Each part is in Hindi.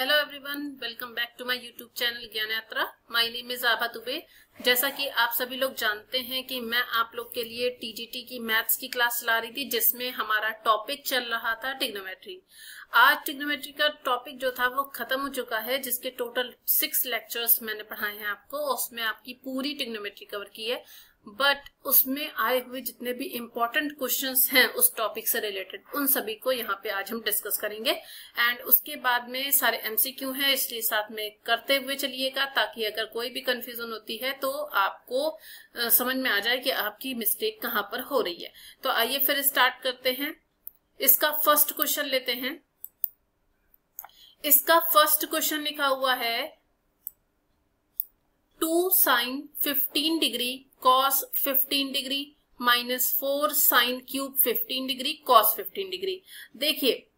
Hello everyone, welcome back to my YouTube channel Gyan Yatra. My name is Abha Dubey. जैसा कि आप सभी लोग जानते हैं कि मैं आप लोग के लिए टीजीटी की मैथ्स की क्लास ला रही थी, जिसमें हमारा टॉपिक चल रहा था ट्रिग्नोमेट्री। आज ट्रिग्नोमेट्री का टॉपिक जो था वो खत्म हो चुका है, जिसके टोटल 6 लेक्चर्स मैंने पढ़ाए हैं आपको। उसमें आपकी पूरी ट्रिग्नोमेट्री कवर की है, बट उसमें आए हुए जितने भी इम्पोर्टेंट क्वेश्चंस हैं उस टॉपिक से रिलेटेड, उन सभी को यहाँ पे आज हम डिस्कस करेंगे। एंड उसके बाद में सारे एमसीक्यू हैं, इसलिए साथ में करते हुए चलिएगा, ताकि अगर कोई भी कंफ्यूजन होती है तो आपको समझ में आ जाए कि आपकी मिस्टेक कहाँ पर हो रही है। तो आइए फिर स्टार्ट करते हैं। इसका फर्स्ट क्वेश्चन लेते हैं। इसका फर्स्ट क्वेश्चन लिखा हुआ है 2 sin 15 degree cos 15 degree minus 4 sin cube 15 degree cos 15 degree. देखिए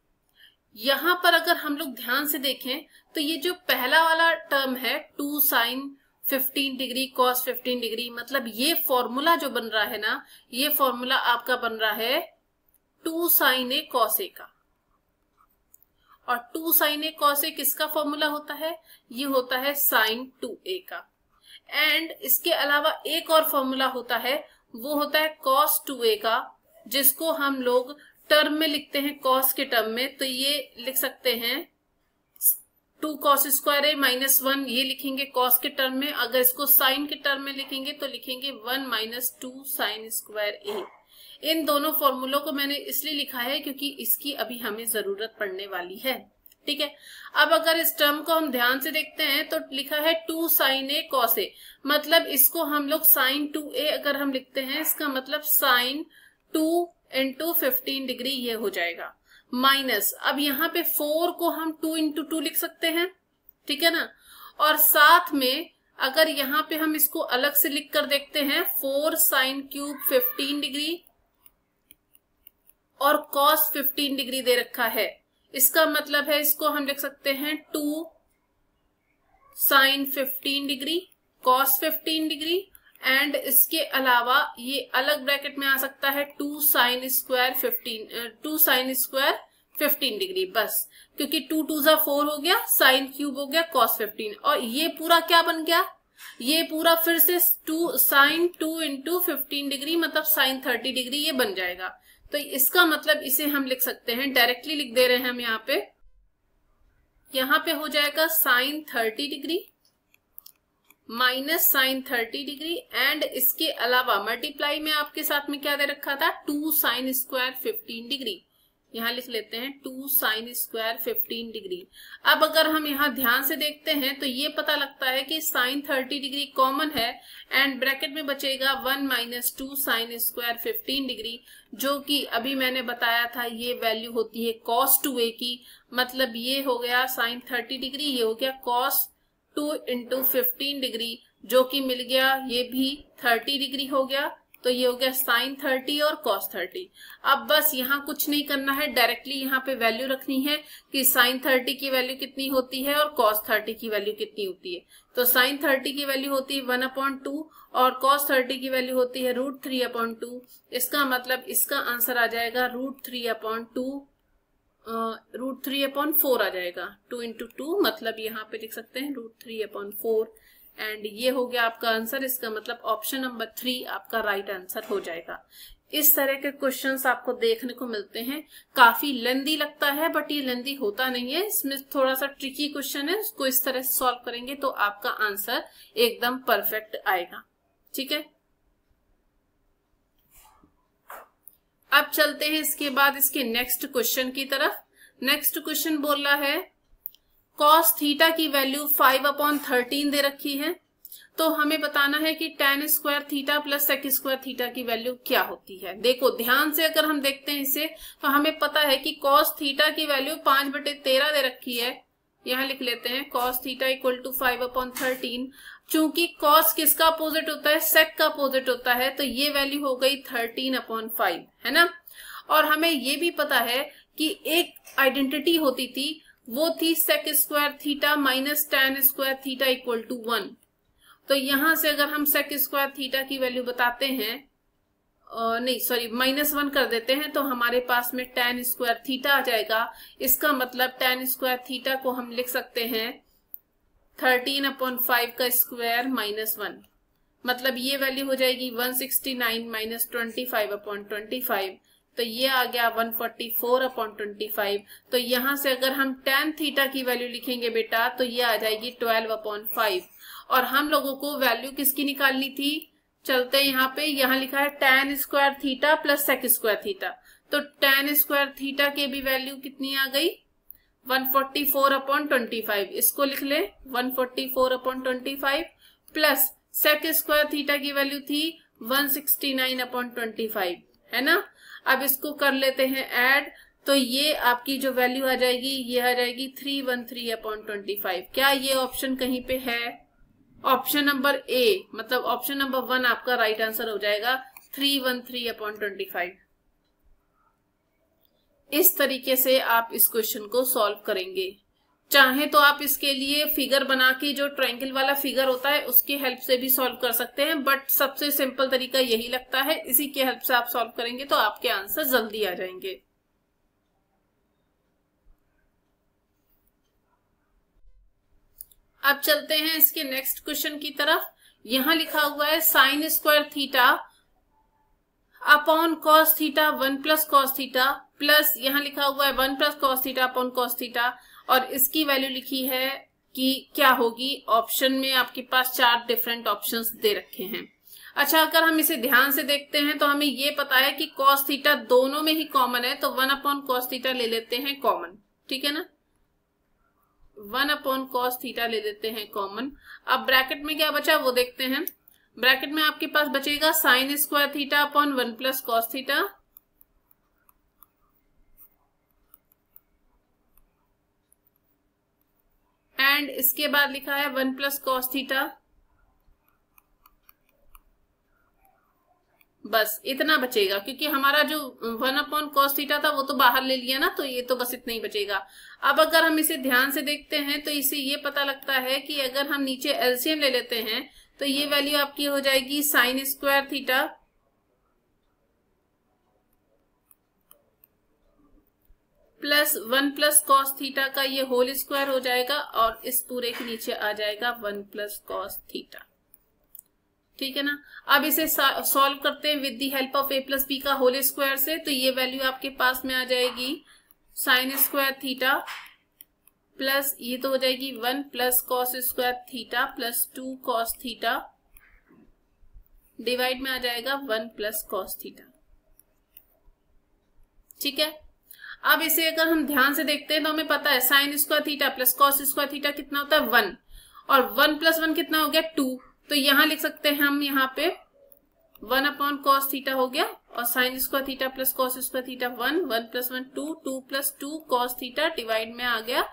यहां पर अगर हम लोग ध्यान से देखें तो ये जो पहला वाला टर्म है 2 sin 15 डिग्री cos 15 डिग्री, मतलब ये फॉर्मूला जो बन रहा है ना, ये फॉर्मूला आपका बन रहा है 2 sin a cos a का। और 2 sin a cos a किसका फॉर्मूला होता है? ये होता है sin 2a का। एंड इसके अलावा एक और फॉर्मूला होता है, वो होता है cos 2a का, जिसको हम लोग टर्म में लिखते हैं cos के टर्म में। तो ये लिख सकते हैं 2 cos स्क्वायर a माइनस 1, ये लिखेंगे cos के टर्म में। अगर इसको sin के टर्म में लिखेंगे तो लिखेंगे 1 माइनस 2 sin स्क्वायर a। इन दोनों फॉर्मूलों को मैंने इसलिए लिखा है क्योंकि इसकी अभी हमें जरूरत पड़ने वाली है। ठीक है, अब अगर इस टर्म को हम ध्यान से देखते हैं तो लिखा है 2 sin a cos a, मतलब इसको हम लोग sin 2a अगर हम लिखते हैं, इसका मतलब sin 2 इंटू 15 डिग्री ये हो जाएगा। माइनस, अब यहाँ पे 4 को हम 2 इंटू 2 लिख सकते हैं, ठीक है ना। और साथ में अगर यहाँ पे हम इसको अलग से लिख कर देखते हैं, 4 sin क्यूब 15 डिग्री और cos 15 डिग्री दे रखा है, इसका मतलब है इसको हम लिख सकते हैं 2 sin 15 degree cos 15 degree. And इसके अलावा ये अलग ब्रैकेट में आ सकता है 2 sin स्क्वायर 15 डिग्री, बस क्योंकि 2 2 जा 4 हो गया, sin क्यूब हो गया, cos 15। और ये पूरा क्या बन गया? ये पूरा फिर से 2 sin 2 इंटू 15 डिग्री मतलब sin 30 डिग्री ये बन जाएगा। तो इसका मतलब इसे हम लिख सकते हैं, डायरेक्टली लिख दे रहे हैं हम यहाँ पे हो जाएगा sin 30 degree minus sin 30 degree. And इसके अलावा मल्टीप्लाई में आपके साथ में क्या दे रखा था? 2 sin स्क्वायर 15 डिग्री। यहाँ लिख लेते हैं 2 sin स्क्वायर 15 डिग्री। अब अगर हम यहाँ ध्यान से देखते हैं तो ये पता लगता है कि sin 30 डिग्री कॉमन है, एंड ब्रैकेट में बचेगा 1 माइनस 2 sin स्क्वायर 15 डिग्री, जो कि अभी मैंने बताया था ये वैल्यू होती है cos 2a की। मतलब ये हो गया sin 30 डिग्री, ये हो गया cos 2 इंटू 15 डिग्री, जो कि मिल गया ये भी 30 डिग्री हो गया। तो ये हो गया sin 30 और cos 30। अब बस यहाँ कुछ नहीं करना है, डायरेक्टली यहाँ पे वैल्यू रखनी है कि sin 30 की वैल्यू कितनी होती है और cos 30 की वैल्यू कितनी होती है। तो sin 30 की वैल्यू होती है 1/2 और cos 30 की वैल्यू होती है √3/2। इसका मतलब इसका आंसर आ जाएगा √3/4 आ जाएगा। 2 इंटू 2 मतलब यहाँ पे लिख सकते हैं √3/4। एंड ये हो गया आपका आंसर। इसका मतलब ऑप्शन नंबर 3 आपका राइट आंसर हो जाएगा। इस तरह के क्वेश्चंस आपको देखने को मिलते हैं। काफी लेंदी लगता है, बट ये लेंदी होता नहीं है। इसमें थोड़ा सा ट्रिकी क्वेश्चन है, उसको इस तरह से सॉल्व करेंगे तो आपका आंसर एकदम परफेक्ट आएगा। ठीक है, अब चलते हैं इसके बाद इसके नेक्स्ट क्वेश्चन की तरफ। नेक्स्ट क्वेश्चन बोल रहा है cos थीटा की वैल्यू 5/13 दे रखी है, तो हमें बताना है कि tan square theta plus sec square theta की वैल्यू क्या होती है। देखो ध्यान से अगर हम देखते हैं इसे, तो हमें पता है कि cos थीटा की वैल्यू 5/13 दे रखी है। यहाँ लिख लेते हैं cos थीटा इक्वल टू 5/13। चूंकि cos किसका अपोजिट होता है? sec का अपोजिट होता है, तो ये वैल्यू हो गई 13/5, है ना। और हमें ये भी पता है कि एक आइडेंटिटी होती थी, वो थी sec square theta minus tan square theta equal to 1। तो यहां से अगर हम sec स्क्वायर थीटा की वैल्यू बताते हैं नहीं सॉरी -1 कर देते हैं तो हमारे पास में tan स्क्वायर थीटा आ जाएगा। इसका मतलब tan स्क्वायर थीटा को हम लिख सकते हैं 13/5 का स्क्वायर -1, मतलब ये वैल्यू हो जाएगी 169 माइनस 25/25, तो ये आ गया 144/25। तो यहां से अगर हम tan थीटा की वैल्यू लिखेंगे बेटा तो ये आ जाएगी 12/5। और हम लोगों को वैल्यू किसकी निकालनी थी, चलते हैं यहाँ पे, यहाँ लिखा है tan square theta plus sec square theta, तो tan स्क्वायर थीटा की भी वैल्यू कितनी आ गई 144/25, इसको लिख ले 144/25 प्लस sec स्क्वायर थीटा की वैल्यू थी 169/25, है ना। अब इसको कर लेते हैं ऐड, तो ये आपकी जो वैल्यू आ जाएगी ये आ जाएगी 313/25। क्या ये ऑप्शन कहीं पे है, ऑप्शन नंबर ए, मतलब ऑप्शन नंबर 1 आपका राइट आंसर हो जाएगा 313/25। इस तरीके से आप इस क्वेश्चन को सॉल्व करेंगे। चाहे तो आप इसके लिए फिगर बना के, जो ट्रायंगल वाला फिगर होता है उसकी हेल्प से भी सॉल्व कर सकते हैं, बट सबसे सिंपल तरीका यही लगता है, इसी की हेल्प से आप सॉल्व करेंगे तो आपके आंसर जल्दी आ जाएंगे। अब चलते हैं इसके नेक्स्ट क्वेश्चन की तरफ। यहां लिखा हुआ है sine square theta upon cos theta 1 plus cos theta, plus यहां लिखा हुआ है 1 plus cos theta upon cos theta, और इसकी वैल्यू लिखी है कि क्या होगी। ऑप्शन में आपके पास 4 डिफरेंट ऑप्शंस दे रखे हैं। अच्छा, अगर हम इसे ध्यान से देखते हैं तो हमें ये पता है कि कॉस थीटा दोनों में ही कॉमन है, तो 1/cos थीटा ले लेते हैं कॉमन, ठीक है ना, 1/cos थीटा ले लेते हैं कॉमन। अब ब्रैकेट में क्या बचा वो देखते हैं। ब्रैकेट में आपके पास बचेगा sign square theta upon 1 plus cos theta, and इसके बाद लिखा है 1 प्लस कॉस थीटा। बस इतना बचेगा, क्योंकि हमारा जो 1/cos थीटा था वो तो बाहर ले लिया ना, तो ये तो बस इतना ही बचेगा। अब अगर हम इसे ध्यान से देखते हैं तो इसे ये पता लगता है कि अगर हम नीचे एलसीएम ले लेते हैं तो ये वैल्यू आपकी हो जाएगी sine square theta plus 1 plus cos theta का ये होल स्क्वायर हो जाएगा, और इस पूरे के नीचे आ जाएगा 1 प्लस कॉस थीटा, ठीक है ना। अब इसे सॉल्व करते हैं with the help of a plus B का होल स्क्वायर से, तो ये वैल्यू आपके पास में आ जाएगी साइन स्क्वायर थीटा प्लस ये तो हो जाएगी 1 plus cos square theta plus 2 cos theta, divide में आ जाएगा 1 प्लस कॉस थीटा, ठीक है। अब इसे अगर हम ध्यान से देखते हैं तो हमें पता है sine square theta plus cos square theta कितना होता है 1, और 1 प्लस 1 कितना हो गया 2, तो यहां लिख सकते हैं हम यहाँ पे 1/cos थीटा हो गया, और sign square theta plus cos square theta 1, 1 plus 1 2, 2 plus 2 cos theta, divide में आ गया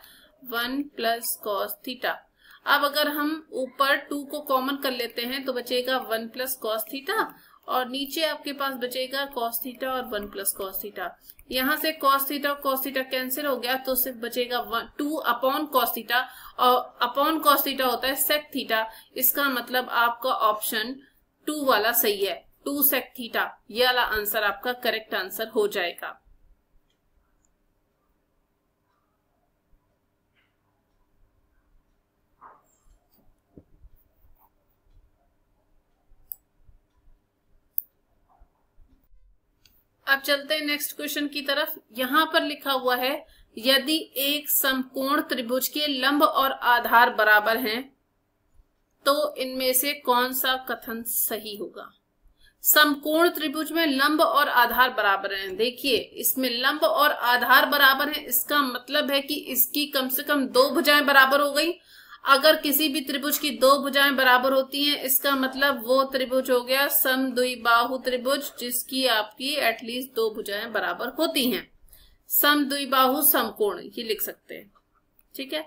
1 प्लस कॉस थीटा। अब अगर हम ऊपर 2 को कॉमन कर लेते हैं तो बचेगा 1 प्लस कॉस थीटा, और नीचे आपके पास बचेगा कॉस थीटा और 1 प्लस कॉस थीटा। यहां से कॉस थीटा और कॉस थीटा कैंसिल हो गया, तो सिर्फ बचेगा 2/cos थीटा, और अपॉन कॉस थीटा होता है सेक थीटा। इसका मतलब आपका ऑप्शन 2 वाला सही है, 2 सेक थीटा, ये वाला आंसर आपका करेक्ट आंसर हो जाएगा। अब चलते हैं नेक्स्ट क्वेश्चन की तरफ। यहां पर लिखा हुआ है यदि एक समकोण त्रिभुज के लंब और आधार बराबर हैं तो इनमें से कौन सा कथन सही होगा। समकोण त्रिभुज में लंब और आधार बराबर हैं। देखिए इसमें लंब और आधार बराबर हैं, इसका मतलब है कि इसकी कम से कम 2 भुजाएं बराबर हो गई। अगर किसी भी त्रिभुज की 2 भुजाएं बराबर होती हैं, इसका मतलब वो त्रिभुज हो गया समद्विबाहु त्रिभुज, जिसकी आपकी एटलीस्ट 2 भुजाएं बराबर होती हैं। समद्विबाहु समकोण ये लिख सकते हैं, ठीक है।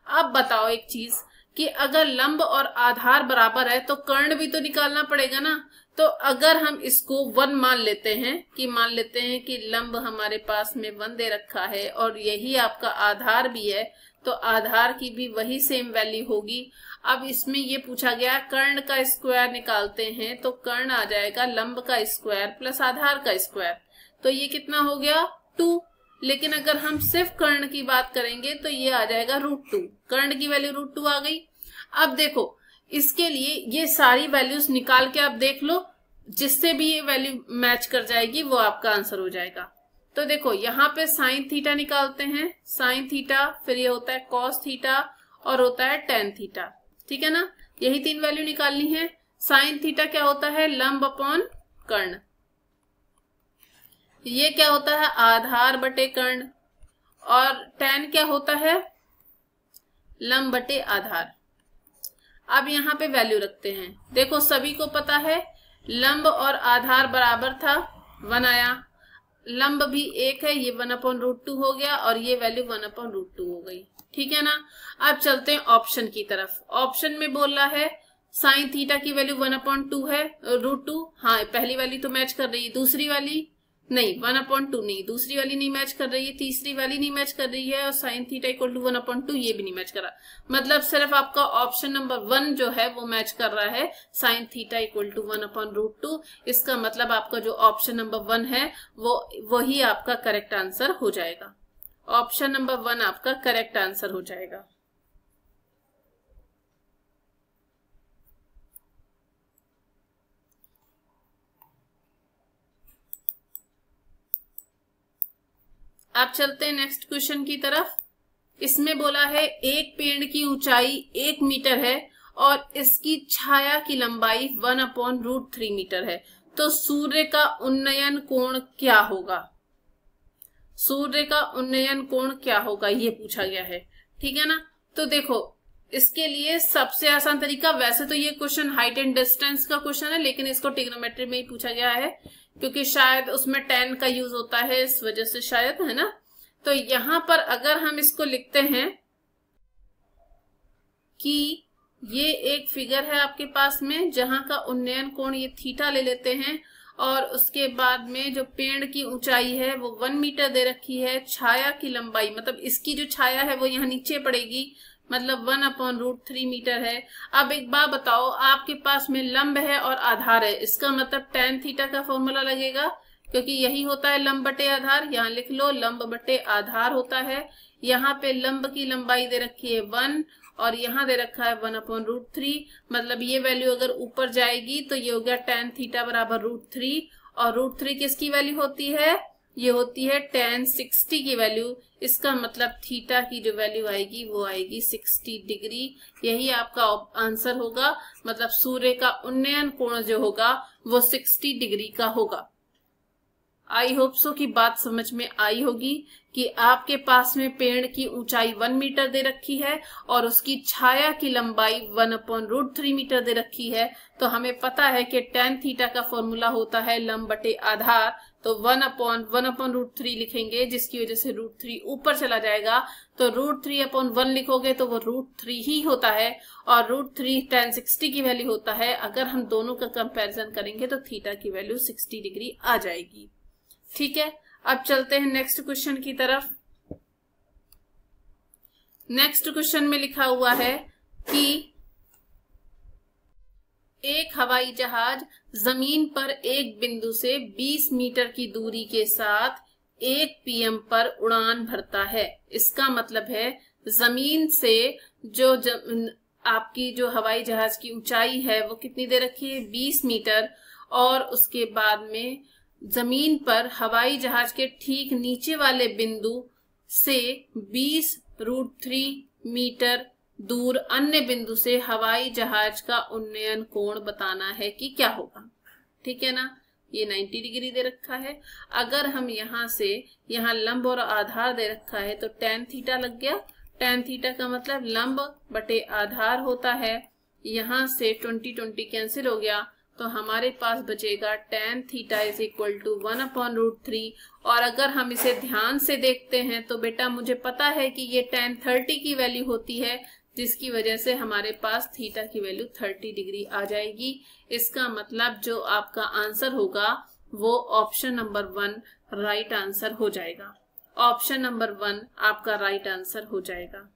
अब बताओ एक चीज कि अगर लंब और आधार बराबर है तो कर्ण भी तो निकालना पड़ेगा ना। तो अगर हम इसको 1 मान लेते हैं कि लंब हमारे पास में 1 दे रखा है और यही आपका आधार भी है, तो आधार की भी वही सेम वैल्यू होगी। अब इसमें ये पूछा गया कर्ण का स्क्वायर निकालते हैं, तो कर्ण आ जाएगा लंब का स्क्वायर प्लस आधार का स्क्वायर, तो ये कितना हो गया 2। लेकिन अगर हम सिर्फ कर्ण की बात करेंगे तो ये आ जाएगा √2, कर्ण की वैल्यू √2 आ गई। अब देखो इसके लिए ये सारी वैल्यूज निकाल के आप देख लो, जिससे भी ये वैल्यू मैच कर जाएगी वो आपका आंसर हो जाएगा। तो देखो यहाँ पे साइन थीटा निकालते हैं, साइन थीटा, फिर ये होता है कॉस थीटा और होता है टेन थीटा, ठीक है ना। यही 3 वैल्यू निकालनी है। साइन थीटा क्या होता है, लंब अपॉन कर्ण। ये क्या होता है, आधार बटे कर्ण। और टेन क्या होता है, लंब बटे आधार। अब यहाँ पे वैल्यू रखते हैं। देखो सभी को पता है लंब और आधार बराबर था, 1 आया, लंब भी 1 है, ये 1/√2 हो गया और ये वैल्यू 1/√2 हो गई, ठीक है ना। अब चलते हैं ऑप्शन की तरफ। ऑप्शन में बोल रहा है साइन थीटा की वैल्यू 1/2 है, √2। हाँ, पहली वाली तो मैच कर रही है, दूसरी वाली नहीं, 1/2 नहीं, दूसरी वाली नहीं मैच कर रही है, तीसरी वाली नहीं मैच कर रही है, और साइन थीटा इक्वल टू 1/2 ये भी नहीं मैच कर रहा। मतलब सिर्फ आपका ऑप्शन नंबर 1 जो है वो मैच कर रहा है, साइन थीटा इक्वल टू 1/√2। इसका मतलब आपका जो ऑप्शन नंबर 1 है वो वही आपका करेक्ट आंसर हो जाएगा। ऑप्शन नंबर 1 आपका करेक्ट आंसर हो जाएगा। अब चलते हैं नेक्स्ट क्वेश्चन की तरफ। इसमें बोला है एक पेड़ की ऊंचाई 1 मीटर है और इसकी छाया की लंबाई 1/√3 मीटर है, तो सूर्य का उन्नयन कोण क्या होगा। सूर्य का उन्नयन कोण क्या होगा ये पूछा गया है, ठीक है ना। तो देखो इसके लिए सबसे आसान तरीका, वैसे तो ये क्वेश्चन हाइट एंड डिस्टेंस का क्वेश्चन है, लेकिन इसको ट्रिग्नोमेट्री में ही पूछा गया है क्योंकि शायद उसमें tan का यूज होता है, इस वजह से शायद, है ना। तो यहां पर अगर हम इसको लिखते हैं कि ये एक फिगर है आपके पास में जहां का उन्नयन कोण ये थीटा ले लेते हैं, और उसके बाद में जो पेड़ की ऊंचाई है वो 1 मीटर दे रखी है, छाया की लंबाई मतलब इसकी जो छाया है वो यहाँ नीचे पड़ेगी, मतलब 1/√3 मीटर है। अब एक बात बताओ, आपके पास में लंब है और आधार है, इसका मतलब tan थीटा का फॉर्मूला लगेगा, क्योंकि यही होता है लंब बटे आधार। यहाँ लिख लो लंब बटे आधार होता है। यहाँ पे लंब की लंबाई दे रखी है 1 और यहाँ दे रखा है 1/√3, मतलब ये वैल्यू अगर ऊपर जाएगी तो ये हो गया tan थीटा बराबर √3, और √3 किसकी वैल्यू होती है, ये होती है tan 60 की वैल्यू। इसका मतलब थीटा की जो वैल्यू आएगी वो आएगी 60 डिग्री। यही आपका आंसर होगा, मतलब सूर्य का उन्नयन कोण जो होगा वो 60 डिग्री का होगा। आई होप सो की बात समझ में आई होगी कि आपके पास में पेड़ की ऊंचाई 1 मीटर दे रखी है और उसकी छाया की लंबाई 1/√3 मीटर दे रखी है। तो हमें पता है कि tan थीटा का फॉर्मूला होता है लंब बटे आधार, तो 1/√3 लिखेंगे, जिसकी वजह से √3 ऊपर चला जाएगा, तो √3/1 लिखोगे तो वो √3 ही होता है, और √3 tan 60 की वैल्यू होता है। अगर हम दोनों का कंपैरिजन करेंगे तो थीटा की वैल्यू 60 डिग्री आ जाएगी, ठीक है। अब चलते हैं नेक्स्ट क्वेश्चन की तरफ। नेक्स्ट क्वेश्चन में लिखा हुआ है कि एक हवाई जहाज जमीन पर एक बिंदु से 20 मीटर की दूरी के साथ 1 PM पर उड़ान भरता है। इसका मतलब है जमीन से जो आपकी जो हवाई जहाज की ऊंचाई है वो कितनी दे रखी है, 20 मीटर, और उसके बाद में जमीन पर हवाई जहाज के ठीक नीचे वाले बिंदु से 20√3 मीटर दूर अन्य बिंदु से हवाई जहाज का उन्नयन कोण बताना है कि क्या होगा, ठीक है ना। ये 90 डिग्री दे रखा है। अगर हम यहाँ से यहाँ लंब और आधार दे रखा है तो tan थीटा लग गया। tan थीटा का मतलब लंब बटे आधार होता है। यहाँ से 20 कैंसिल हो गया, तो हमारे पास बचेगा tan theta is equal to 1/√3। और अगर हम इसे ध्यान से देखते हैं तो बेटा मुझे पता है कि ये tan 30 की वैल्यू होती है, जिसकी वजह से हमारे पास थीटा की वैल्यू 30 डिग्री आ जाएगी। इसका मतलब जो आपका आंसर होगा वो ऑप्शन नंबर 1 राइट आंसर हो जाएगा। ऑप्शन नंबर 1 आपका राइट आंसर हो जाएगा।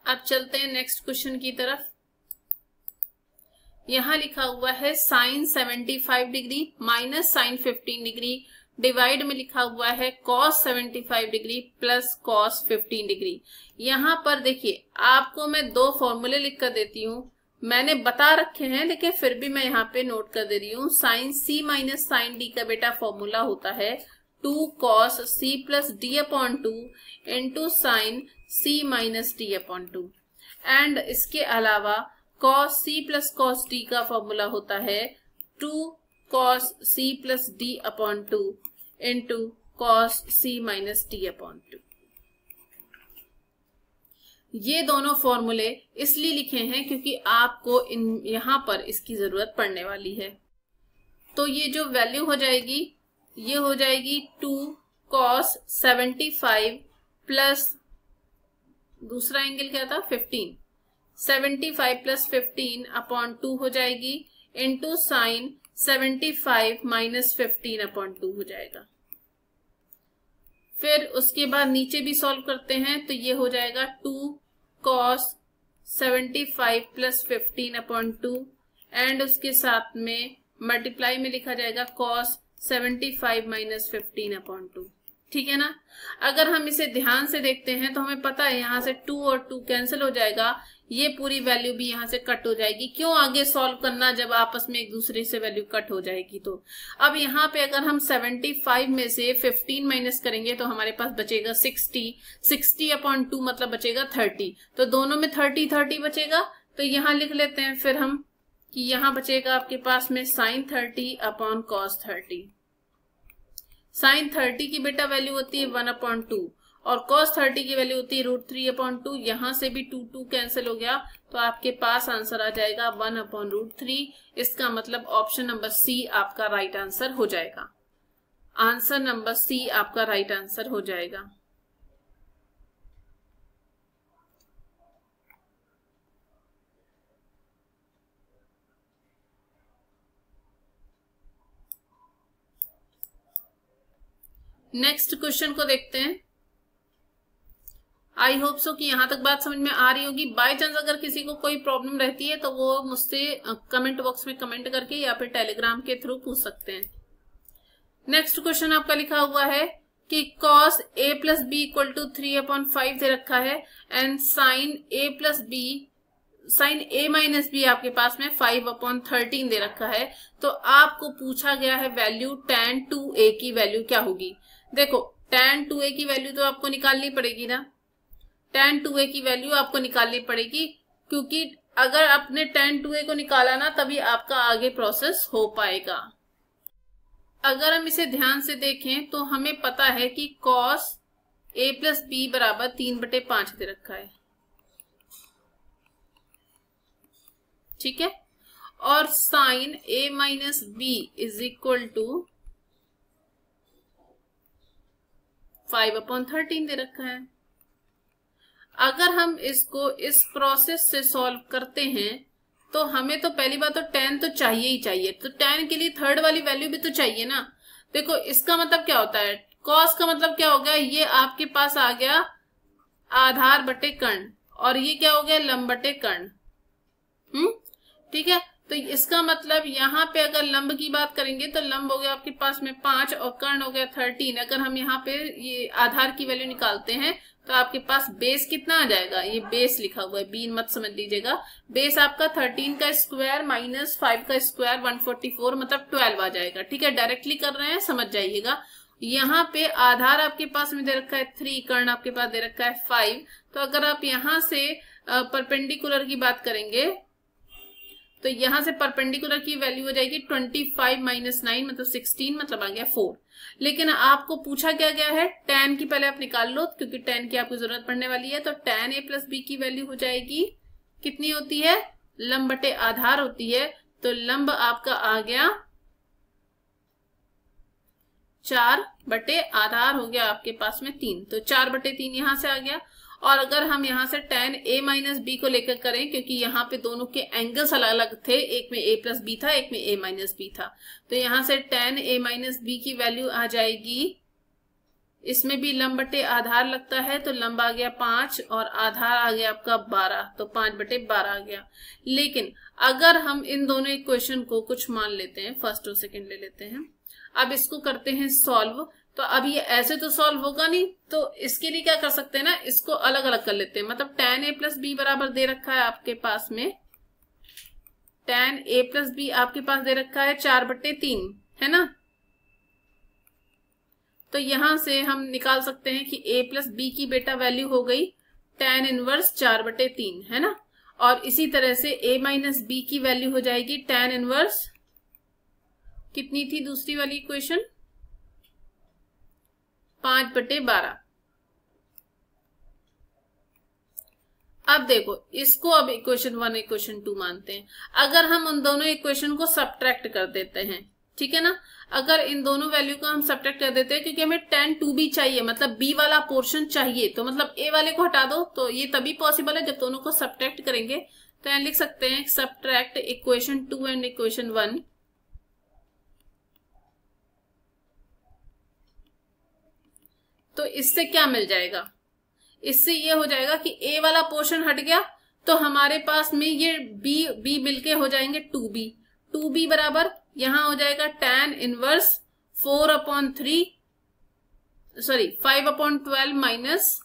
अब चलते हैं नेक्स्ट क्वेश्चन की तरफ। यहां लिखा हुआ है sine 75 degree minus sine 15 degree, divide में लिखा हुआ है cos 75 degree plus cos 15 degree. यहां पर देखिए आपको मैं दो फॉर्मूले लिख कर देती हूं, मैंने बता रखे हैं लेकिन फिर भी मैं यहाँ पे नोट कर दे रही हूँ। साइन सी माइनस साइन डी का बेटा फॉर्मूला होता है 2 cos c plus D upon 2 into sine c minus D upon 2। And इसके अलावा cos c plus cos d का फॉर्मूला होता है 2 cos c plus d upon 2 into cos c minus d upon 2। ये दोनों फॉर्मूले इसलिए लिखे हैं क्योंकि आपको यहाँ पर इसकी जरूरत पड़ने वाली है। तो ये जो वैल्यू हो जाएगी ये हो जाएगी 2 cos 75 प्लस दूसरा एंगल क्या था 15, 75 प्लस 15 अपॉन 2 हो जाएगी इंटू साइन 75 माइनस 15 अपॉन 2 हो जाएगा। फिर उसके बाद नीचे भी सॉल्व करते हैं तो ये हो जाएगा 2 cos 75 प्लस 15 अपॉन 2 एंड उसके साथ में मल्टीप्लाई में लिखा जाएगा cos 75 माइनस 15 अपॉन 2। ठीक है ना। अगर हम इसे ध्यान से देखते हैं तो हमें पता है यहाँ से 2 और 2 कैंसिल हो जाएगा, ये पूरी वैल्यू भी यहाँ से कट हो जाएगी। क्यों आगे सॉल्व करना जब आपस में एक दूसरे से वैल्यू कट हो जाएगी। तो अब यहाँ पे अगर हम 75 में से 15 माइनस करेंगे तो हमारे पास बचेगा 60 अपॉन 2 मतलब बचेगा 30। तो दोनों में 30 बचेगा। तो यहाँ लिख लेते हैं फिर हम कि यहाँ बचेगा आपके पास में साइन 30 अपॉन कॉस 30। साइन 30 की बेटा वैल्यू होती है 1 अपॉन 2 और cos 30 की वैल्यू होती है √3 अपॉन 2। यहां से भी 2 कैंसिल हो गया तो आपके पास आंसर आ जाएगा 1 अपॉन √3। इसका मतलब ऑप्शन नंबर सी आपका राइट आंसर हो जाएगा। आंसर नंबर सी आपका राइट आंसर हो जाएगा। नेक्स्ट क्वेश्चन को देखते हैं। आई होप सो कि यहां तक बात समझ में आ रही होगी। बाय चांस अगर किसी को कोई प्रॉब्लम रहती है तो वो मुझसे कमेंट बॉक्स में कमेंट करके या फिर टेलीग्राम के थ्रू पूछ सकते हैं। नेक्स्ट क्वेश्चन आपका लिखा हुआ है कि cos a plus B equal to 3 upon 5 दे रखा है and sine a plus B sine a minus B आपके पास में 5 अपॉन 13 दे रखा है। तो आपको पूछा गया है वैल्यू tan 2a की वैल्यू क्या होगी। देखो tan 2a की वैल्यू तो आपको निकालनी पड़ेगी ना। tan 2a की वैल्यू आपको निकालनी पड़ेगी क्योंकि अगर आपने tan 2a को निकाला ना तभी आपका आगे प्रोसेस हो पाएगा। अगर हम इसे ध्यान से देखें तो हमें पता है कि cos a प्लस बी बराबर 3/5 दे रखा है। ठीक है। और sine a minus B is equal to 5 upon 13 दे रखा है। अगर हम इसको इस प्रोसेस से सॉल्व करते हैं तो हमें तो पहली बात तो tan तो चाहिए ही चाहिए। तो tan के लिए थर्ड वाली वैल्यू भी तो चाहिए ना। देखो इसका मतलब क्या होता है, cos का मतलब क्या हो गया, ये आपके पास आ गया आधार बटे कर्ण और ये क्या हो गया लंब बटे कर्ण। ठीक है। तो इसका मतलब यहाँ पे अगर लंब की बात करेंगे तो लंब हो गया आपके पास में 5 और कर्ण हो गया 13। अगर हम यहाँ पे ये आधार की वैल्यू निकालते हैं तो आपके पास बेस कितना आ जाएगा, ये बेस लिखा हुआ है, बीन मत समझ लीजिएगा। बेस आपका 13 का स्क्वायर माइनस 5 का स्क्वायर 144 मतलब 12 आ जाएगा। ठीक है। डायरेक्टली कर रहे हैं, समझ जाइएगा। यहाँ पे आधार आपके पास में दे रखा है 3, कर्ण आपके पास दे रखा है 5। तो अगर आप यहाँ से परपेंडिकुलर की बात करेंगे तो यहां से परपेंडिकुलर की वैल्यू हो जाएगी 25 माइनस 9 मतलब 16, मतलब आ गया 4। लेकिन आपको पूछा क्या गया है, tan की पहले आप निकाल लो क्योंकि tan की आपको जरूरत पड़ने वाली है। तो tan a प्लस बी की वैल्यू हो जाएगी, कितनी होती है, लंब बटे आधार होती है। तो लंब आपका आ गया 4 बटे आधार हो गया आपके पास में 3, तो 4 बटे 3 यहां से आ गया। और अगर हम यहां से tan a माइनस बी को लेकर करें, क्योंकि यहाँ पे दोनों के एंगल्स अलग अलग थे, एक में a प्लस बी था, एक में a माइनस बी था, तो यहां से tan a माइनस बी की वैल्यू आ जाएगी, इसमें भी लंब बटे आधार लगता है, तो लंब आ गया 5 और आधार आ गया आपका 12, तो 5 बटे 12 आ गया। लेकिन अगर हम इन दोनों इक्वेशन को कुछ मान लेते हैं, फर्स्ट और सेकेंड ले लेते हैं, अब इसको करते हैं सॉल्व, तो अब ये ऐसे तो सॉल्व होगा नहीं, तो इसके लिए क्या कर सकते हैं ना, इसको अलग अलग कर लेते हैं। मतलब tan a प्लस बी बराबर दे रखा है आपके पास में, tan a प्लस बी आपके पास दे रखा है 4 बटे 3, है ना। तो यहां से हम निकाल सकते हैं कि a प्लस बी की बेटा वैल्यू हो गई tan इनवर्स 4 बटे 3, है ना। और इसी तरह से a माइनस बी की वैल्यू हो जाएगी tan इनवर्स, कितनी थी दूसरी वाली इक्वेशन, 5 बटे 12। अब देखो इसको अब इक्वेशन 1 इक्वेशन 2 मानते हैं। अगर हम उन दोनों इक्वेशन को सब्ट्रैक्ट कर देते हैं, ठीक है ना, अगर इन दोनों वैल्यू को हम सब्ट्रैक्ट कर देते हैं, क्योंकि हमें tan 2b चाहिए, मतलब b वाला पोर्शन चाहिए, तो मतलब a वाले को हटा दो, तो ये तभी पॉसिबल है जब दोनों को सब्ट्रैक्ट करेंगे। तो यहाँ लिख सकते हैं सब्ट्रैक्ट इक्वेशन 2 एंड इक्वेशन 1। तो इससे क्या मिल जाएगा, इससे ये हो जाएगा कि a वाला पोर्शन हट गया, तो हमारे पास में ये b मिलके हो जाएंगे 2b। 2b बराबर यहां हो जाएगा tan इनवर्स 5/12 माइनस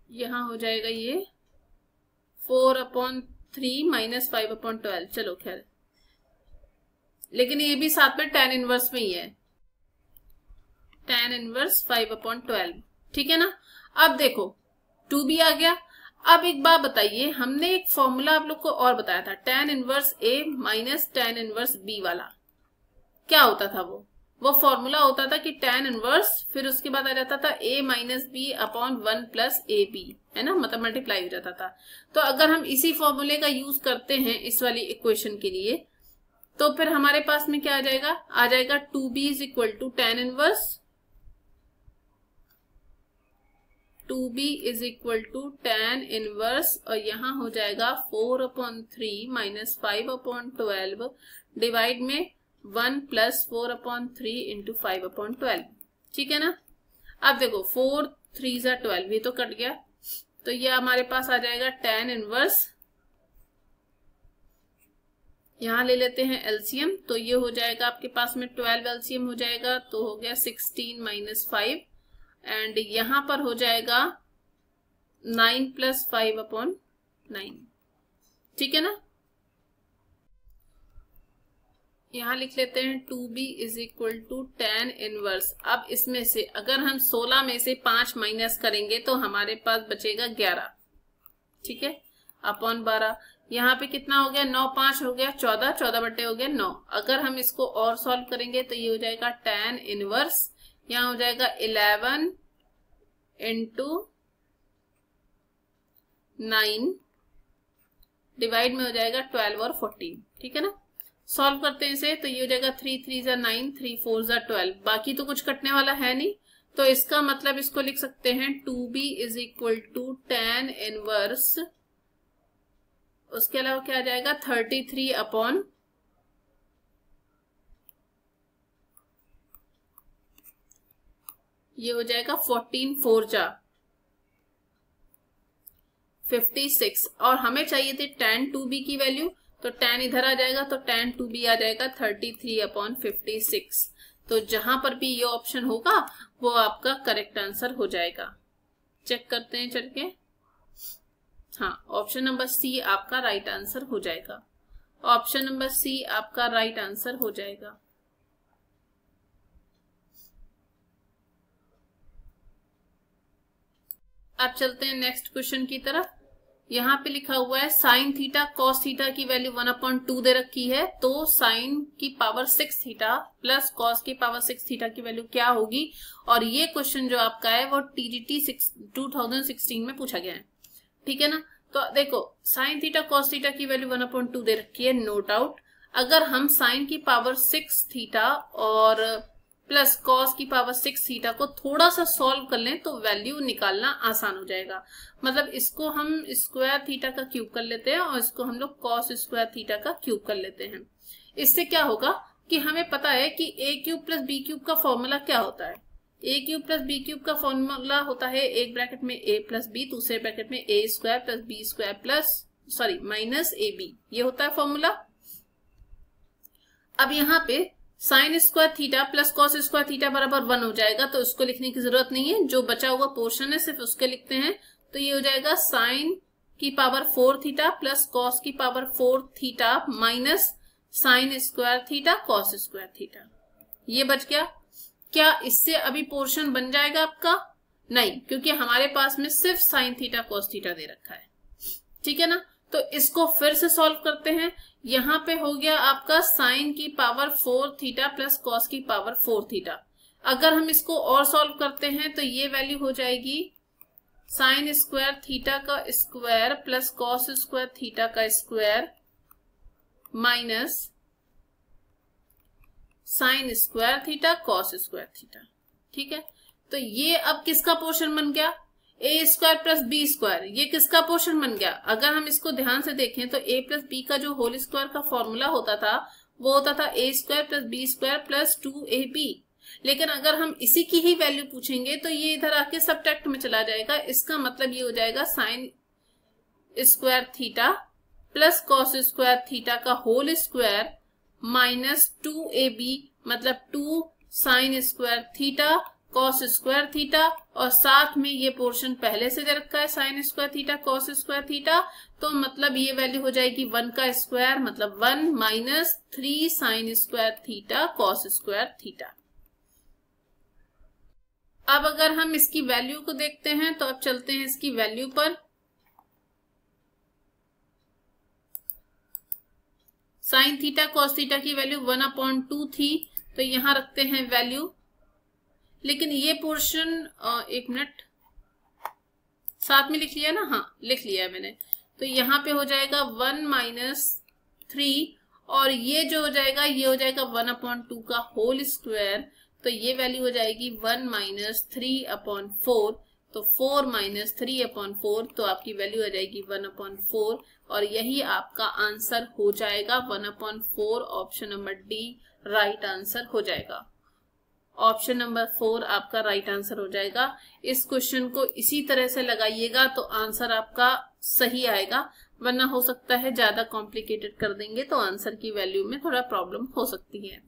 यहां हो जाएगा ये 4/3 माइनस 5/12। चलो खैर, लेकिन ये भी साथ में tan इनवर्स में ही है, tan इनवर्स 5/12, ठीक है ना। अब देखो 2b आ गया। अब एक बात बताइए, हमने एक फॉर्मूला आप लोग को और बताया था, tan inverse a minus tan inverse b वाला, क्या होता था वो फॉर्मूला होता था कि tan इनवर्स, फिर उसके बाद आ जाता था a minus B upon 1 plus A B, है ना, मतलब मल्टीप्लाई हो जाता था। तो अगर हम इसी फॉर्मूले का यूज करते हैं इस वाली इक्वेशन के लिए, तो फिर हमारे पास में क्या आ जाएगा 2b is equal to tan inverse, 2b is equal to tan inverse, और यहां हो जाएगा 4/3 माइनस 5/12 डिवाइड में 1 प्लस 4/3 इंटू 5/12, ठीक है ना। अब देखो 4 3 जा 12, ये तो कट गया, तो ये हमारे पास आ जाएगा tan इनवर्स, यहां ले लेते हैं एलसीएम, तो ये हो जाएगा आपके पास में 12 एलसीएम हो जाएगा, तो हो गया 16 माइनस 5, एंड यहां पर हो जाएगा 9 प्लस 5/9, ठीक है ना। यहां लिख लेते हैं 2b is equal to tan inverse. अब इसमें से अगर हम 16 में से 5 माइनस करेंगे तो हमारे पास बचेगा 11, ठीक है, अपॉन 12। यहाँ पे कितना हो गया, 9 5 हो गया 14, 14 बटे हो गया 9। अगर हम इसको और सॉल्व करेंगे तो ये हो जाएगा tan इनवर्स, यहाँ हो जाएगा 11 इंटू 9 डिवाइड में हो जाएगा 12 और 14, ठीक है ना। सॉल्व करते हैं इसे, तो ये हो जाएगा 3 3 जा 9, 3 4 जा 12, बाकी तो कुछ कटने वाला है नहीं, तो इसका मतलब इसको लिख सकते हैं 2b is equal to tan inverse, उसके अलावा क्या आ जाएगा 33 अपॉन ये हो जाएगा 14 4 जा 56, और हमें चाहिए थी tan 2b की वैल्यू, तो tan इधर आ जाएगा, तो tan 2b आ जाएगा 33 अपॉन 56। तो जहां पर भी ये ऑप्शन होगा वो आपका करेक्ट आंसर हो जाएगा। चेक करते हैं चल के, हाँ, ऑप्शन नंबर सी आपका राइट आंसर हो जाएगा, ऑप्शन नंबर सी आपका राइट आंसर हो जाएगा। अब चलते हैं नेक्स्ट क्वेश्चन की तरफ। यहाँ पे लिखा हुआ है साइन थीटा कॉस थीटा की वैल्यू 1/2 दे रखी है, तो साइन की पावर 6 थीटा प्लस कॉस की पावर 6 थीटा की वैल्यू क्या होगी। और ये क्वेश्चन जो आपका है वो TGT 2016 में पूछा गया है, ठीक है ना। तो देखो साइन थीटा कॉस थीटा की वैल्यू 1/2 दे रखी है, नो डाउट। अगर हम साइन की पावर 6 थीटा और प्लस कॉस की पावर 6 थीटा को थोड़ा सा सॉल्व कर लें तो वैल्यू निकालना आसान हो जाएगा। मतलब इसको हम स्क्वायर थीटा का क्यूब कर लेते हैं और इसको हम लोग कॉस स्क्वायर थीटा का क्यूब कर लेते हैं। इससे क्या होगा कि हमें पता है कि a cube plus b cube का फॉर्मूला क्या होता है। a cube plus b cube का फॉर्मूला होता है एक ब्रैकेट में a प्लस b, दूसरे ब्रैकेट में a square plus b square plus minus ab, ये होता है फॉर्मूला। अब यहाँ पे sign square theta plus cos square theta बराबर 1 हो जाएगा, तो उसको लिखने की जरूरत नहीं है, जो बचा हुआ पोर्शन है सिर्फ उसके लिखते हैं। तो ये हो जाएगा साइन की पावर 4 थीटा प्लस कॉस की power 4 theta minus sine square theta cos square theta, ये बच गया। क्या इससे अभी पोर्शन बन जाएगा आपका? नहीं, क्योंकि हमारे पास में सिर्फ साइन थीटा कॉस थीटा दे रखा है, ठीक है ना। तो इसको फिर से सॉल्व करते हैं। यहाँ पे हो गया आपका साइन की पावर 4 थीटा प्लस कॉस की पावर 4 थीटा। अगर हम इसको और सॉल्व करते हैं तो ये वैल्यू हो जाएगी साइन स्क्वायर थीटा का square plus cos square theta का square minus sine square theta cos square theta, ठीक है। तो ये अब किसका पोर्शन बन गया? A square plus B square, ये किसका पोर्शन बन गया? अगर हम इसको ध्यान से देखें तो ए प्लस बी का जो होल स्क्वायर का फॉर्मूला होता था वो होता था A square plus B square plus 2ab। लेकिन अगर हम इसी की ही वैल्यू पूछेंगे तो ये इधर आके सबट्रैक्ट में चला जाएगा। इसका मतलब ये हो जाएगा sine square theta plus cos square theta का होल स्क्वायर माइनस 2ab, मतलब 2 sign square theta cos square theta, और साथ में ये पोर्शन पहले से दे रखा है sine square theta cos square theta, तो मतलब ये वैल्यू हो जाएगी 1 का स्क्वायर, मतलब 1 minus 3 sign square theta cos square theta. अब अगर हम इसकी वैल्यू को देखते हैं तो अब चलते हैं इसकी वैल्यू पर। साइन थीटा कॉस थीटा की वैल्यू 1/2 थी, तो यहां रखते हैं वैल्यू। लेकिन ये पोर्शन एक मिनट साथ में लिख लिया ना, हाँ लिख लिया है मैंने। तो यहाँ पे हो जाएगा 1 माइनस 3, और ये जो हो जाएगा ये हो जाएगा 1/2 का होल स्क्वायर, तो ये वैल्यू हो जाएगी 1 माइनस 3/4, तो 4 माइनस 3/4, तो आपकी वैल्यू आ जाएगी 1/4, और यही आपका आंसर हो जाएगा 1/4। Option number D right answer हो जाएगा। ऑप्शन नंबर 4 आपका राइट आंसर हो जाएगा। इस क्वेश्चन को इसी तरह से लगाइएगा तो आंसर आपका सही आएगा, वरना हो सकता है ज्यादा कॉम्प्लिकेटेड कर देंगे तो आंसर की वैल्यू में थोड़ा प्रॉब्लम हो सकती है।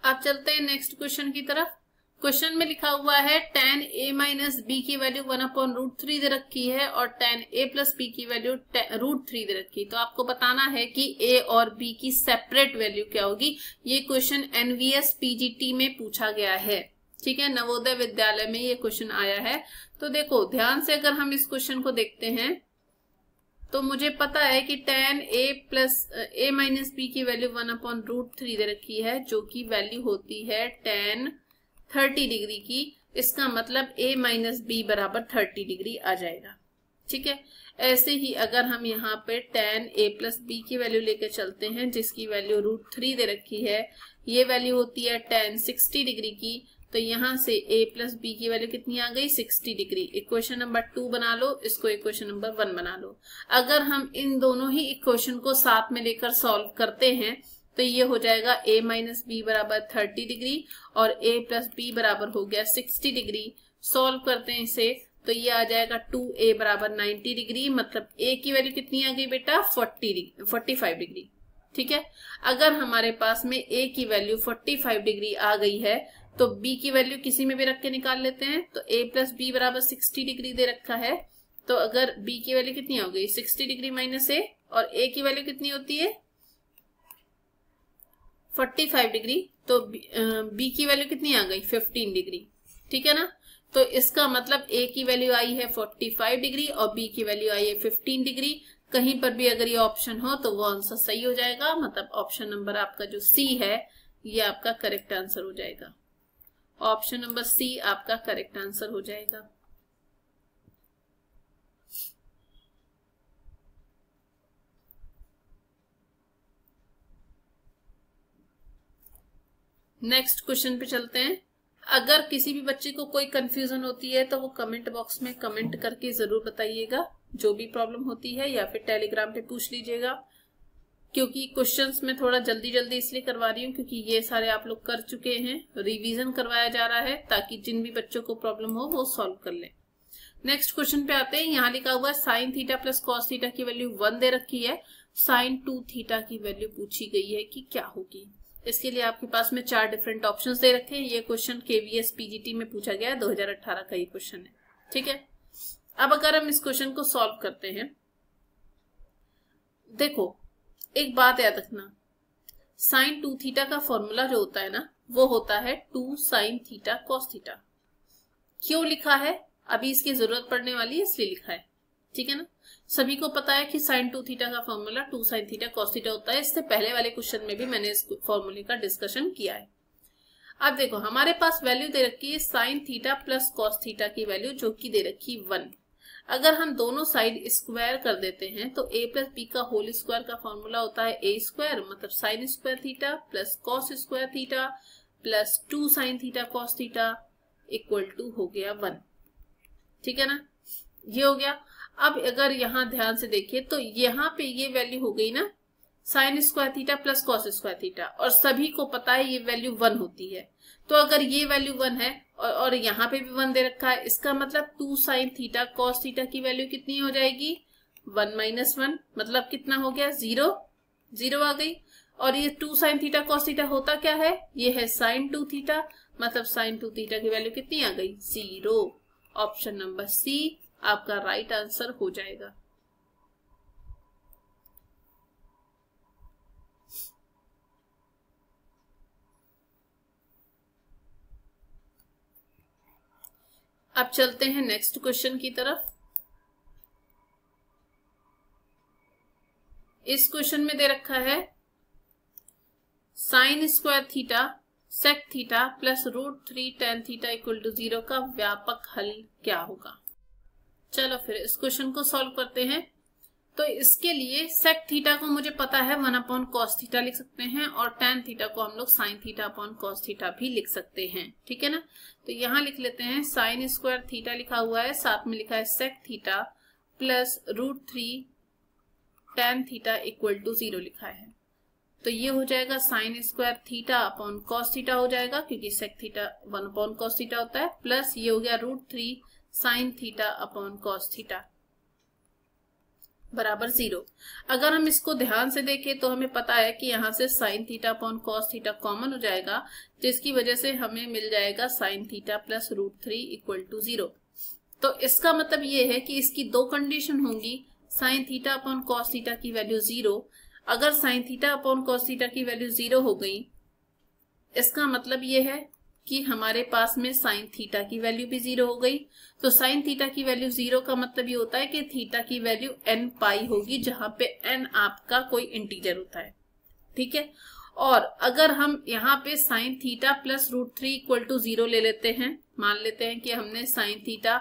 अब चलते हैं नेक्स्ट क्वेश्चन की तरफ। क्वेश्चन में लिखा हुआ है tan a माइनस बी की वैल्यू 1/√3 दे रखी है और tan a प्लस b की वैल्यू √3 दे रखी है। तो आपको बताना है कि a और b की सेपरेट वैल्यू क्या होगी। ये क्वेश्चन NVS PGT में पूछा गया है, ठीक है, नवोदय विद्यालय में ये क्वेश्चन आया है। तो देखो ध्यान से अगर हम इस क्वेश्चन को देखते हैं तो मुझे पता है कि tan a माइनस बी की वैल्यू 1/√3 दे रखी है, जो की वैल्यू होती है tan 30 डिग्री की। इसका मतलब a माइनस बी बराबर 30 डिग्री आ जाएगा, ठीक है। ऐसे ही अगर हम यहाँ पे tan a प्लस बी की वैल्यू लेके चलते हैं जिसकी वैल्यू √3 दे रखी है, ये वैल्यू होती है tan 60 डिग्री की, तो यहाँ से a प्लस बी की वैल्यू कितनी आ गई 60 डिग्री। इक्वेशन नंबर 2 बना लो, इसको इक्वेशन नंबर 1 बना लो। अगर हम इन दोनों ही इक्वेशन को साथ में लेकर सॉल्व करते हैं तो ये हो जाएगा a माइनस बी बराबर 30 डिग्री और a प्लस बी बराबर हो गया 60 डिग्री। सॉल्व करते हैं इसे तो ये आ जाएगा 2a बराबर 90 डिग्री, मतलब a की वैल्यू कितनी आ गई बेटा 45 डिग्री, ठीक है। अगर हमारे पास में a की वैल्यू 45 डिग्री आ गई है तो b की वैल्यू किसी में भी रख के निकाल लेते हैं। तो a प्लस बी बराबर 60 डिग्री दे रखा है, तो अगर b की वैल्यू कितनी हो गई 60 डिग्री माइनस a, और a की वैल्यू कितनी होती है 45 डिग्री, तो बी की वैल्यू कितनी आ गई 15 डिग्री, ठीक है ना। तो इसका मतलब ए की वैल्यू आई है 45 डिग्री और बी की वैल्यू आई है 15 डिग्री। कहीं पर भी अगर ये ऑप्शन हो तो वो आंसर सही हो जाएगा, मतलब ऑप्शन नंबर आपका जो सी है ये आपका करेक्ट आंसर हो जाएगा। ऑप्शन नंबर सी आपका करेक्ट आंसर हो जाएगा। नेक्स्ट क्वेश्चन पे चलते हैं। अगर किसी भी बच्चे को कोई कंफ्यूजन होती है तो वो कमेंट बॉक्स में कमेंट करके जरूर बताइएगा, जो भी प्रॉब्लम होती है, या फिर टेलीग्राम पे पूछ लीजिएगा, क्योंकि क्वेश्चंस में थोड़ा जल्दी जल्दी इसलिए करवा रही हूँ क्योंकि ये सारे आप लोग कर चुके हैं, रिवीजन करवाया जा रहा है ताकि जिन भी बच्चों को प्रॉब्लम हो वो सॉल्व कर ले। नेक्स्ट क्वेश्चन पे आते हैं। यहाँ लिखा हुआ है sign theta plus cos theta की वैल्यू 1 दे रखी है, साइन 2 थीटा की वैल्यू पूछी गई है कि क्या होगी। इसके लिए आपके पास में 4 डिफरेंट ऑप्शंस दे रखे हैं। ये क्वेश्चन केवीएस पीजीटी में पूछा गया है, 2018 का ये क्वेश्चन है, ठीक है। अब अगर हम इस क्वेश्चन को सॉल्व करते हैं, देखो एक बात याद रखना, साइन 2 थीटा का फॉर्मूला जो होता है ना वो होता है 2 साइन थीटा कॉस थीटा। क्यों लिखा है, अभी इसकी जरूरत पड़ने वाली है इसलिए लिखा है, ठीक है ना। सभी को पता है कि साइन 2 थीटा का formula 2 sine theta cos theta होता है। इससे पहले वाले क्वेश्चन में भी मैंने इस फॉर्मूले का डिस्कशन किया है। अब देखो हमारे पास वैल्यू दे रखी है sign theta plus cos theta की वैल्यू, जो कि दे रखी 1। अगर हम दोनों साइड स्क्वायर कर देते हैं तो a प्लस बी का होल स्क्वायर का फॉर्मूला होता है a स्क्वायर, मतलब sine square theta plus cos square theta plus 2 sine theta cos theta equal to हो गया 1, ठीक है ना। ये हो गया। अब अगर यहाँ ध्यान से देखिए तो यहाँ पे ये वैल्यू हो गई ना sign square theta plus cos square theta, और सभी को पता है ये वैल्यू 1 होती है। तो अगर ये वैल्यू 1 है और यहाँ पे भी 1 दे रखा है, इसका मतलब 2 साइन थीटा कॉस थीटा की वैल्यू कितनी हो जाएगी 1 माइनस 1, मतलब कितना हो गया 0, 0 आ गई। और ये 2 साइन थीटा कॉस थीटा होता क्या है, ये है साइन 2 थीटा, मतलब साइन 2 थीटा की वैल्यू कितनी आ गई 0। ऑप्शन नंबर सी आपका राइट आंसर हो जाएगा। अब चलते हैं नेक्स्ट क्वेश्चन की तरफ। इस क्वेश्चन में दे रखा है sine square theta sec theta plus √3 tan theta equal to 0 का व्यापक हल क्या होगा। चलो फिर इस क्वेश्चन को सॉल्व करते हैं। तो इसके लिए सेक थीटा को मुझे पता है 1/cos थीटा लिख सकते हैं, और टेन थीटा को हम लोग sign theta upon cos theta भी लिख सकते हैं, ठीक है ना। तो यहाँ लिख लेते हैं साइन स्क्वायर थीटा लिखा हुआ है, साथ में लिखा है sec theta plus √3 tan theta equal to 0 लिखा है। तो ये हो जाएगा sine square theta upon cos theta हो जाएगा, क्योंकि सेक थीटा 1/cos थीटा होता है, प्लस ये हो गया √3 sign theta upon cos theta बराबर 0। अगर हम इसको ध्यान से देखें तो हमें पता है कि यहाँ से sine theta upon cos theta common हो जाएगा, जिसकी वजह से हमें मिल जाएगा sine theta plus √3 equal to 0। तो इसका मतलब ये है कि इसकी 2 कंडीशन होंगी, sign theta upon cos theta की वैल्यू 0। अगर sign theta upon cos theta की वैल्यू 0 हो गई, इसका मतलब ये है कि हमारे पास में साइन थीटा की वैल्यू भी 0 हो गई। तो साइन थीटा की वैल्यू 0 का मतलब ये होता है कि थीटा की वैल्यू n पाई होगी, जहां पे n आपका कोई इंटीजर होता है, ठीक है। और अगर हम यहाँ पे sine theta plus √3 equal to 0 ले लेते हैं, मान लेते हैं कि हमने sine theta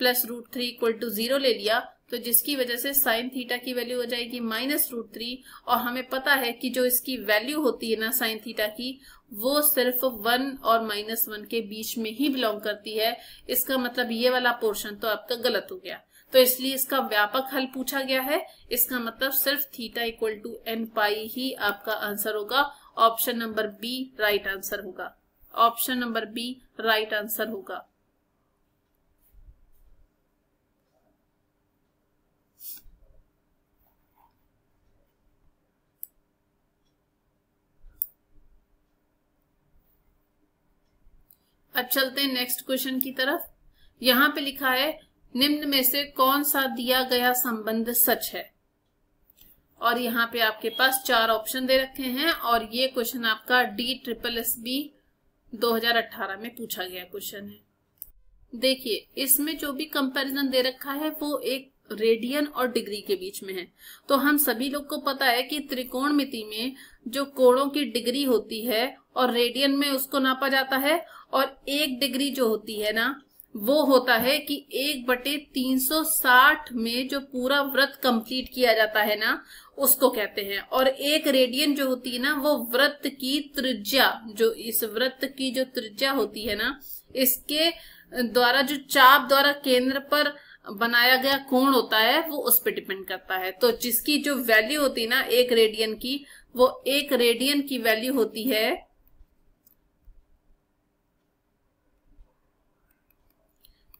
plus √3 equal to 0 ले लिया, तो जिसकी वजह से साइन थीटा की वैल्यू हो जाएगी माइनस √3, और हमें पता है कि जो इसकी वैल्यू होती है ना साइन थीटा की, वो सिर्फ 1 और -1 के बीच में ही बिलोंग करती है। इसका मतलब ये वाला पोर्शन तो आपका गलत हो गया, तो इसलिए इसका व्यापक हल पूछा गया है। इसका मतलब सिर्फ theta equal to n pi ही आपका आंसर होगा। Option number B right answer होगा। Option number B right answer होगा। अब चलते हैं नेक्स्ट क्वेश्चन की तरफ। यहाँ पे लिखा है निम्न में से कौन सा दिया गया संबंध सच है। और यहाँ पे आपके पास 4 ऑप्शन दे रखे हैं और ये क्वेश्चन आपका DSSB 2018 में पूछा गया क्वेश्चन है। देखिए इसमें जो भी कंपैरिजन दे रखा है वो एक रेडियन और डिग्री के बीच में है। तो हम सभी लोग को पता है कि त्रिकोणमिति में जो कोणों की डिग्री होती है और रेडियन में उसको नापा जाता है, और 1 डिग्री जो होती है ना वो होता है कि 1/360 में जो पूरा वृत्त कंप्लीट किया जाता है ना उसको कहते हैं। और 1 रेडियन जो होती है ना वो वृत्त की त्रिज्या, जो इस वृत्त की जो त्रिज्या होती है ना इसके द्वारा जो चाप द्वारा केंद्र पर बनाया गया कोण होता है वो उस पर डिपेंड करता है। तो जिसकी जो वैल्यू होती है ना 1 रेडियन की, वो 1 रेडियन की वैल्यू होती है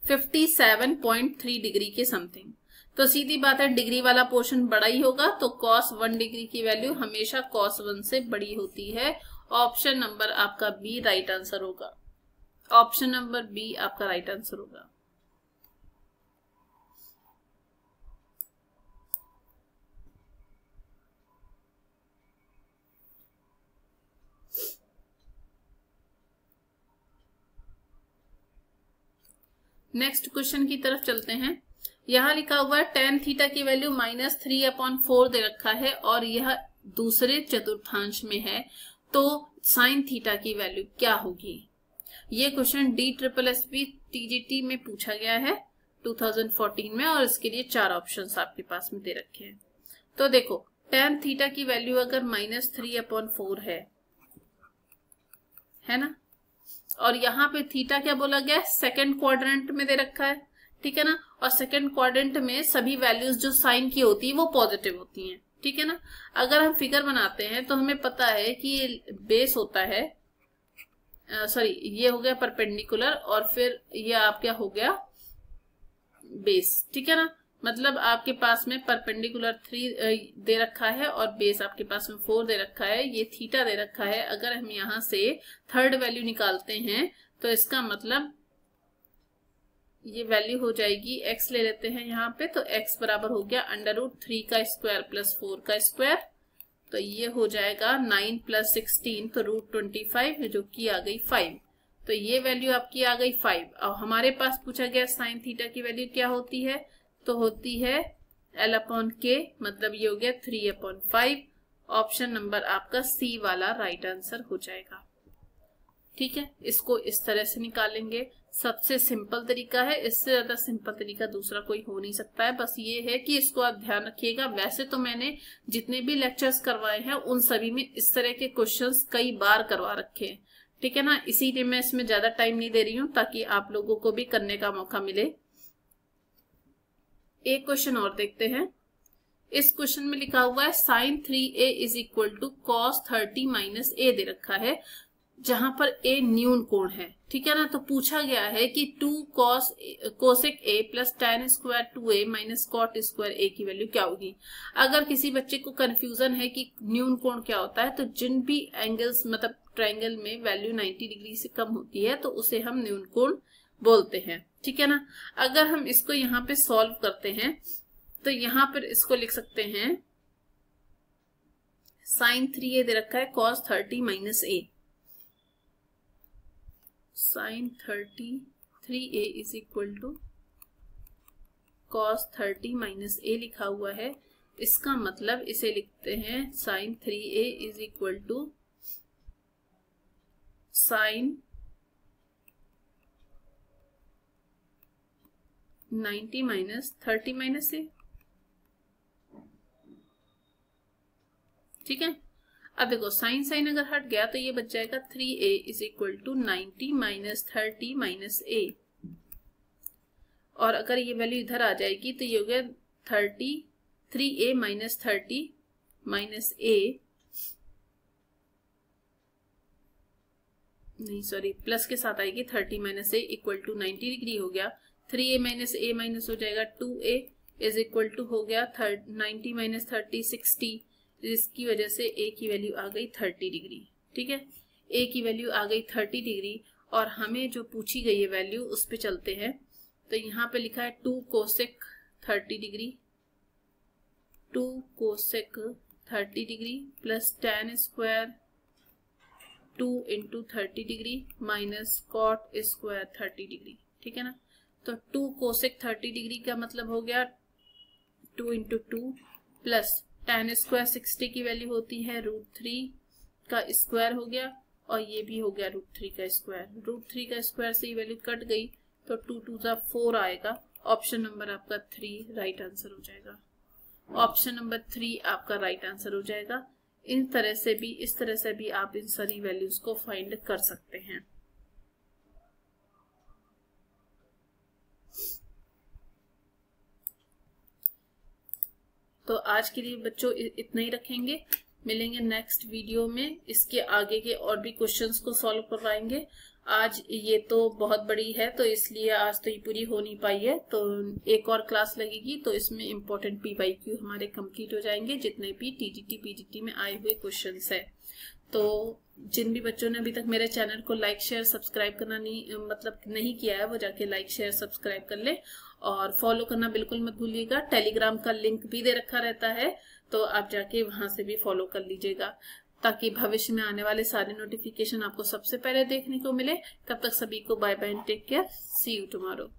57.3 डिग्री के समथिंग। तो सीधी बात है डिग्री वाला पोर्शन बड़ा ही होगा, तो cos 1 डिग्री की वैल्यू हमेशा cos 1 से बड़ी होती है। ऑप्शन नंबर आपका बी राइट आंसर होगा। ऑप्शन नंबर बी आपका राइट आंसर होगा। नेक्स्ट क्वेश्चन की तरफ चलते हैं। यहां लिखा हुआ है tan थीटा की वैल्यू -3/4 दे रखा है और यह दूसरे चतुर्थांश में है, तो sin थीटा की वैल्यू क्या होगी। ये क्वेश्चन DSSB TGT में पूछा गया है 2014 में और इसके लिए 4 ऑप्शंस आपके पास में दे रखे हैं। तो देखो tan थीटा की वैल्यू अगर -3/4 है ना, और यहाँ पे थीटा क्या बोला गया है, सेकंड क्वाड्रेंट में दे रखा है, ठीक है ना। और सेकंड क्वाड्रेंट में सभी वैल्यूज जो साइन की होती है वो पॉजिटिव होती हैं, ठीक है ना। अगर हम फिगर बनाते हैं तो हमें पता है कि ये बेस होता है, सॉरी ये हो गया परपेंडिकुलर और फिर ये आप क्या हो गया बेस, ठीक है ना। मतलब आपके पास में परपेंडिकुलर 3 दे रखा है और बेस आपके पास में 4 दे रखा है, ये थीटा दे रखा है। अगर हम यहां से थर्ड वैल्यू निकालते हैं तो इसका मतलब ये वैल्यू हो जाएगी, x ले लेते हैं यहाँ पे, तो x बराबर हो गया √3 का स्क्वायर प्लस 4 का स्क्वायर, तो ये हो जाएगा 9 + 16 तो √25 जो की आ गई 5। तो ये वैल्यू आपकी आ गई 5। और हमारे पास पूछा गया साइन थीटा की वैल्यू क्या होती है, तो होती है L/K, मतलब ये हो गया 3/5। ऑप्शन नंबर आपका सी वाला राइट आंसर हो जाएगा, ठीक है। इसको इस तरह से निकालेंगे, सबसे सिंपल तरीका है, इससे ज्यादा सिंपल तरीका दूसरा कोई हो नहीं सकता है। बस ये है कि इसको आप ध्यान रखिएगा। वैसे तो मैंने जितने भी लेक्चर्स करवाए हैं उन सभी में इस तरह के क्वेश्चंस कई बार करवा रखे हैं, ठीक है ना। इसीलिए मैं इसमें ज्यादा टाइम नहीं दे रही हूँ ताकि आप लोगों को भी करने का मौका मिले। एक क्वेश्चन और देखते हैं। इस क्वेश्चन में लिखा हुआ है sin 3a = cos 30 - a दे रखा है, जहां पर a न्यून कोण है, ठीक है ना। तो पूछा गया है कि 2 cosec a + tan square 2a - cot square a की वैल्यू क्या होगी। अगर किसी बच्चे को कंफ्यूजन है कि न्यून कोण क्या होता है, तो जिन भी एंगल्स मतलब ट्रायंगल में वैल्यू 90 डिग्री से कम होती है तो उसे हम न्यून कोण बोलते हैं, ठीक है ना। अगर हम इसको यहाँ पे सॉल्व करते हैं तो यहाँ पर इसको लिख सकते हैं sin 3a दे रखा है cos 30 - a, sin 3a = cos 30 - a लिखा हुआ है। इसका मतलब इसे लिखते हैं sin 3a = sin 90 - 30 - a, ठीक है। अब देखो साइन साइन अगर हट गया तो ये बच जाएगा 3a = 90 - 30 - a, और अगर ये वैल्यू इधर आ जाएगी तो ये हो गया 3a - 30 - a, नहीं सॉरी प्लस के साथ आएगी 30 - a = 90 डिग्री हो गया। 3a - a माइनस हो जाएगा 2a = हो गया 90 - 30 60, जिसकी वजह से a की वैल्यू आ गई 30 डिग्री, ठीक है। a की वैल्यू आ गई 30 डिग्री और हमें जो पूछी गई है वैल्यू उस पे चलते हैं। तो यहाँ पे लिखा है 2 cosec 30 degree 2 cosec 30 degree plus tan square 2 into 30 degree minus cot square 30 degree, ठीक है ना। तो 2 कोसेक 30 डिग्री का मतलब हो गया 2 इंटू 2 प्लस tan स्क्वायर 60 की वैल्यू होती है √3 का स्क्वायर हो गया, और ये भी हो गया √3 का स्क्वायर। √3 का स्क्वायर से ये वैल्यू कट गई तो 2 2 4 आएगा। ऑप्शन नंबर आपका 3 राइट आंसर हो जाएगा। ऑप्शन नंबर 3 आपका राइट आंसर हो जाएगा। इस तरह से भी आप इन सारी वैल्यूज को फाइंड कर सकते हैं। तो आज के लिए बच्चों इतना ही रखेंगे। मिलेंगे नेक्स्ट वीडियो में, इसके आगे के और भी क्वेश्चंस को सॉल्व करवाएंगे। आज ये तो बहुत बड़ी है तो इसलिए आज तो ये पूरी हो नहीं पाई है, तो एक और क्लास लगेगी तो इसमें इम्पोर्टेंट PYQ हमारे कंप्लीट हो जाएंगे, जितने भी TGT PGT में आए हुए क्वेश्चंस है। तो जिन भी बच्चों ने अभी तक मेरे चैनल को लाइक शेयर सब्सक्राइब करना नहीं किया है, वो जाके लाइक शेयर सब्सक्राइब कर ले, और फॉलो करना बिल्कुल मत भूलिएगा। टेलीग्राम का लिंक भी दे रखा रहता है, तो आप जाके वहां से भी फॉलो कर लीजिएगा, ताकि भविष्य में आने वाले सारे नोटिफिकेशन आपको सबसे पहले देखने को मिले। तब तक सभी को bye bye and take care, see you tomorrow.